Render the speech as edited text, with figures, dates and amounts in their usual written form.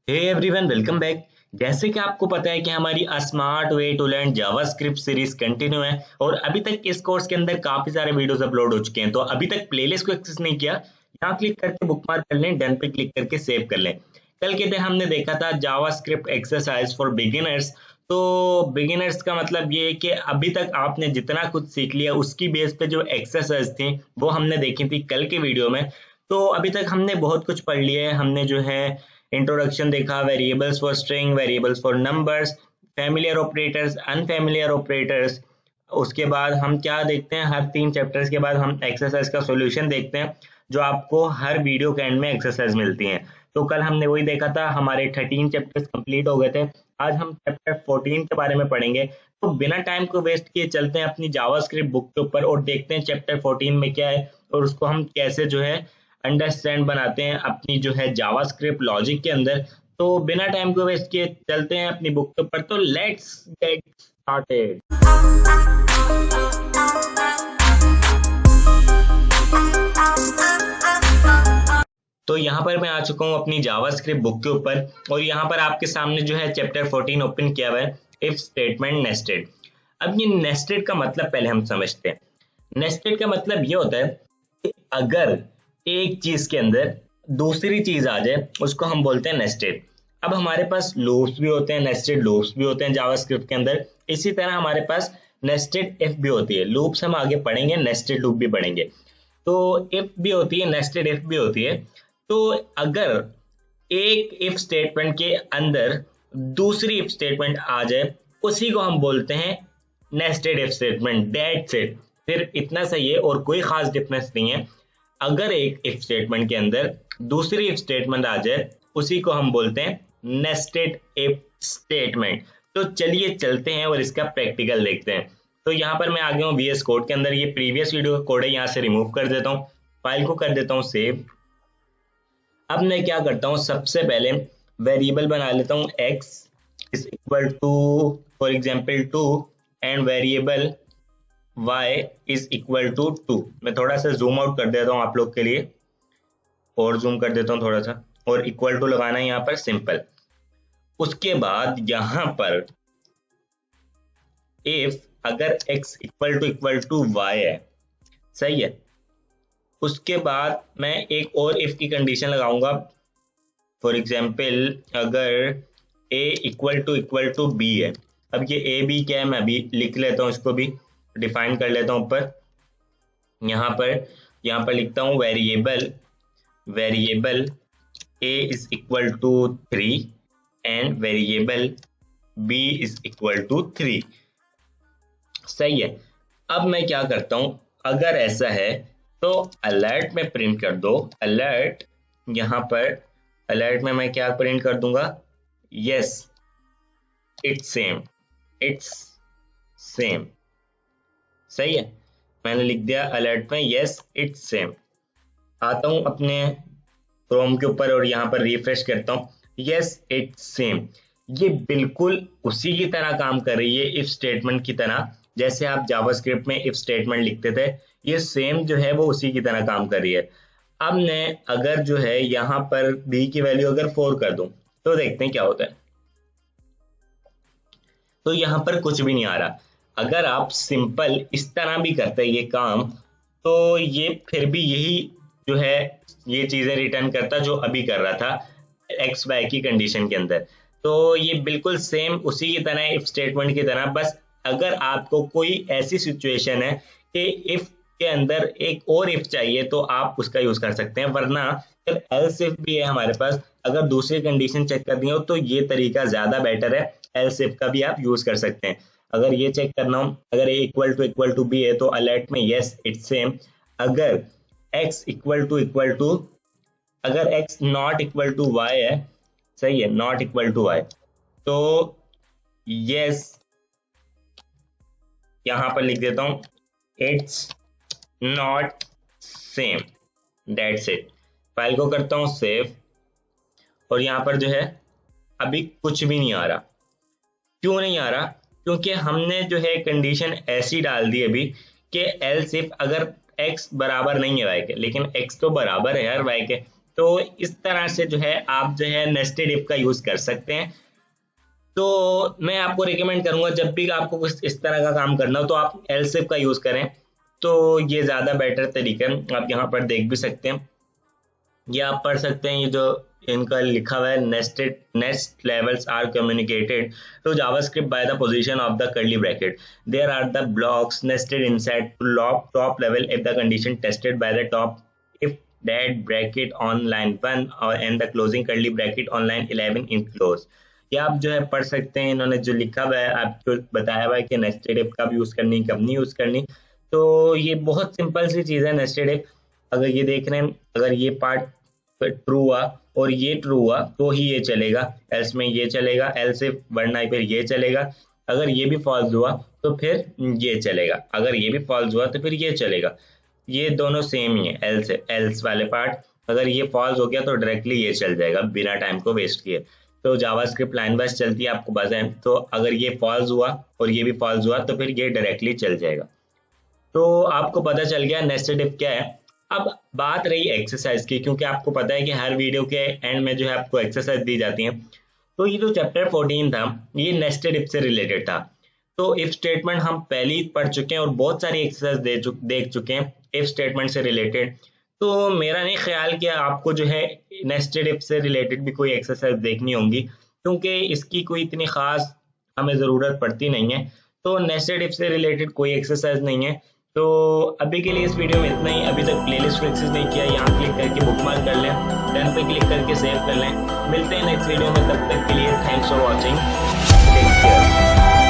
Hey everyone, welcome back. जैसे कि आपको पता है कि हमारी smart way to learn JavaScript series continue है और अभी तक इस कोर्स के अंदर काफी सारे वीडियोस अपलोड हो चुके हैं। तो अभी तक प्लेलिस्ट को एक्सेस नहीं किया, यहाँ क्लिक करके बुकमार्क कर लें, डन पे क्लिक करके सेव कर लें। कल के दिन हमने देखा था जावास्क्रिप्ट एक्सरसाइज फॉर बिगिनर्स। तो बिगिनर्स का मतलब ये है कि अभी तक आपने जितना कुछ सीख लिया उसकी बेस पे जो एक्सरसाइज थी वो हमने देखी थी कल के वीडियो में। तो अभी तक हमने बहुत कुछ पढ़ लिया है। हमने जो है इंट्रोडक्शन देखा, variables for string, variables for numbers, familiar operators, unfamiliar operators. उसके बाद हम क्या देखते हैं, हर 3 चैप्टर्स के बाद हम एक्सरसाइज का सॉल्यूशन देखते हैं जो आपको हर वीडियो के एंड में एक्सरसाइज मिलती हैं। तो कल हमने वही देखा था, हमारे 13 चैप्टर्स कंप्लीट हो गए थे। आज हम चैप्टर 14 के बारे में पढ़ेंगे। तो बिना टाइम को वेस्ट किए चलते हैं अपनी जावास्क्रिप्ट बुक के ऊपर और देखते हैं चैप्टर 14 में क्या है और उसको हम कैसे जो है अंडरस्टैंड बनाते हैं अपनी जो है जावास्क्रिप्ट लॉजिक के अंदर। तो बिना टाइम को वेस्ट किए चलते हैं अपनी बुक के ऊपर। तो लेट्स गेट स्टार्टेड। तो यहाँ पर मैं आ चुका हूँ अपनी जावास्क्रिप्ट बुक के ऊपर और यहाँ पर आपके सामने जो है चैप्टर 14 ओपन किया हुआ है, इफ स्टेटमेंट नेस्टेड। अब ये नेस्टेड का मतलब पहले हम समझते हैं। नेस्टेड का मतलब ये होता है कि अगर एक चीज के अंदर दूसरी चीज आ जाए उसको हम बोलते हैं नेस्टेड। अब हमारे पास लूप्स भी होते हैं, नेस्टेड लूप्स भी होते हैं जावास्क्रिप्ट के अंदर। इसी तरह हमारे पास नेस्टेड इफ भी होती है। लूप्स हम आगे पढ़ेंगे, नेस्टेड लूप भी पढ़ेंगे। तो इफ भी होती है, नेस्टेड इफ भी होती है। तो अगर एक इफ स्टेटमेंट के अंदर दूसरी इफ स्टेटमेंट आ जाए उसी को हम बोलते हैं nested if statement. That's it, फिर इतना सही है और कोई खास डिफरेंस नहीं है। अगर एक इफ स्टेटमेंट के अंदर दूसरी इफ स्टेटमेंट आ जाए उसी को हम बोलते हैं नेस्टेड इफ स्टेटमेंट। तो चलिए चलते हैं और इसका प्रैक्टिकल देखते हैं। तो यहाँ पर मैं आ गया हूँ VS कोड के अंदर। ये प्रीवियस वीडियो का कोड है, यहाँ से रिमूव कर देता हूँ, फाइल को कर देता हूँ सेव। अब मैं क्या करता हूँ, सबसे पहले वेरिएबल बना लेता हूँ x is equal to for example 2 and variable y is equal to 2। मैं थोड़ा सा जूम आउट कर देता हूँ आप लोग के लिए, और जूम कर देता हूँ थोड़ा सा, और इक्वल टू लगाना है यहाँ पर सिंपल। उसके बाद यहाँ पर इफ अगर x इक्वल टू y है, सही है। उसके बाद मैं एक और इफ की कंडीशन लगाऊंगा। फॉर एग्जाम्पल अगर a इक्वल टू b है। अब ये a b क्या है मैं अभी लिख लेता हूँ, इसको भी डिफाइन कर लेता हूँ ऊपर। यहाँ पर लिखता हूँ variable a is equal to 3 and variable b is equal to 3। सही है। अब मैं क्या करता हूँ, अगर ऐसा है तो अलर्ट में प्रिंट कर दो। अलर्ट, यहाँ पर अलर्ट में मैं क्या प्रिंट कर दूंगा, यस इट्स सेम। सही है, मैंने लिख दिया अलर्ट में यस इट्स सेम। आता हूं अपने क्रोम के ऊपर और यहाँ पर रिफ्रेश करता हूँ, यस इट्स सेम। ये बिल्कुल उसी की तरह काम कर रही है, इफ स्टेटमेंट की तरह। जैसे आप जावास्क्रिप्ट में इफ स्टेटमेंट लिखते थे, ये सेम जो है वो उसी की तरह काम कर रही है। अब मैं अगर जो है यहाँ पर b की वैल्यू अगर 4 कर दूं तो देखते हैं क्या होता है। तो यहाँ पर कुछ भी नहीं आ रहा। अगर आप सिंपल इस तरह भी करते ये काम तो ये फिर भी यही जो है ये चीजें रिटर्न करता जो अभी कर रहा था एक्स वाई की कंडीशन के अंदर। तो ये बिल्कुल सेम उसी की तरह, इफ स्टेटमेंट की तरह। बस अगर आपको कोई ऐसी सिचुएशन है कि इफ के अंदर एक और इफ चाहिए तो आप उसका यूज कर सकते हैं, वरना फिर एल्स इफ भी है हमारे पास। अगर दूसरी कंडीशन चेक करनी हो तो ये तरीका ज्यादा बेटर है, एल्स इफ का भी आप यूज कर सकते हैं। अगर ये चेक करना हो, अगर a इक्वल टू b है तो अलर्ट में यस इट्स सेम। अगर x इक्वल टू अगर x not equal to y है, सही है, नॉट इक्वल टू y, तो यस यहां पर लिख देता हूं it's not same. That's it. File को करता हूं सेव और यहां पर जो है अभी कुछ भी नहीं आ रहा। क्यों नहीं आ रहा? क्योंकि हमने जो है कंडीशन ऐसी डाल दी अभी कि एल्स इफ अगर x बराबर नहीं है y के, लेकिन x तो बराबर है यार y के, तो इस तरह से जो है आप जो है नेस्टेड इफ का यूज कर सकते हैं। तो मैं आपको रिकमेंड करूंगा जब भी आपको कुछ इस तरह का काम करना हो तो आप एल्स इफ का यूज करें, तो ये ज्यादा बेटर तरीका है। आप यहाँ पर देख भी सकते हैं, ये आप पढ़ सकते हैं, ये जो इनका लिखा हुआ है nest levels are communicated to JavaScript by the position of the curly bracket, there are the blocks nested inside top level if the condition tested by the top if that bracket on line 1 and the closing curly bracket on line 11 in close। ये आप जो है पढ़ सकते हैं, इन्होंने जो लिखा हुआ है आपको बताया हुआ है कि नेस्टेड इफ कब यूज करनी कब नहीं यूज करनी। तो ये बहुत सिंपल सी चीज है नेस्टेड इफ। अगर ये देख रहे हैं, अगर ये पार्ट ट्रू हुआ और ये ट्रू हुआ तो ही ये चलेगा, एल्स में ये चलेगा, एल्स इफ वरना फिर ये चलेगा। अगर ये भी फॉल्स हुआ तो फिर ये चलेगा, अगर ये भी फॉल्स हुआ तो फिर ये चलेगा। ये दोनों सेम ही है, एल्स वाले पार्ट। अगर ये फॉल्स हो गया तो डायरेक्टली ये चल जाएगा बिना टाइम को वेस्ट किए। तो जावास्क्रिप्ट लाइन वाइज चलती है, आपको पता है। तो अगर ये फॉल्स हुआ और ये भी फॉल्स हुआ तो फिर ये डायरेक्टली चल जाएगा। तो आपको पता चल गया नेस्टेड इफ क्या है। अब बात रही एक्सरसाइज की, क्योंकि आपको पता है कि हर वीडियो के एंड में जो है आपको एक्सरसाइज दी जाती है। तो ये जो चैप्टर 14 था ये नेस्टेड इफ से रिलेटेड था। तो इफ स्टेटमेंट हम पहले ही पढ़ चुके हैं और बहुत सारी एक्सरसाइज देख चुके हैं इफ स्टेटमेंट से रिलेटेड। तो मेरा नहीं ख्याल कि आपको जो है नेस्टेड इफ से रिलेटेड भी कोई एक्सरसाइज देखनी होंगी, क्योंकि इसकी कोई इतनी खास हमें ज़रूरत पड़ती नहीं है। तो नेस्टेड इफ से रिलेटेड कोई एक्सरसाइज नहीं है। तो अभी के लिए इस वीडियो में इतना ही। अभी तक प्लेलिस्ट को एक्सेस नहीं किया, यहाँ क्लिक करके बुकमार्क कर लें, डन पे क्लिक करके सेव कर लें। मिलते हैं नेक्स्ट वीडियो में, तब तक के लिए thanks for watching, take care.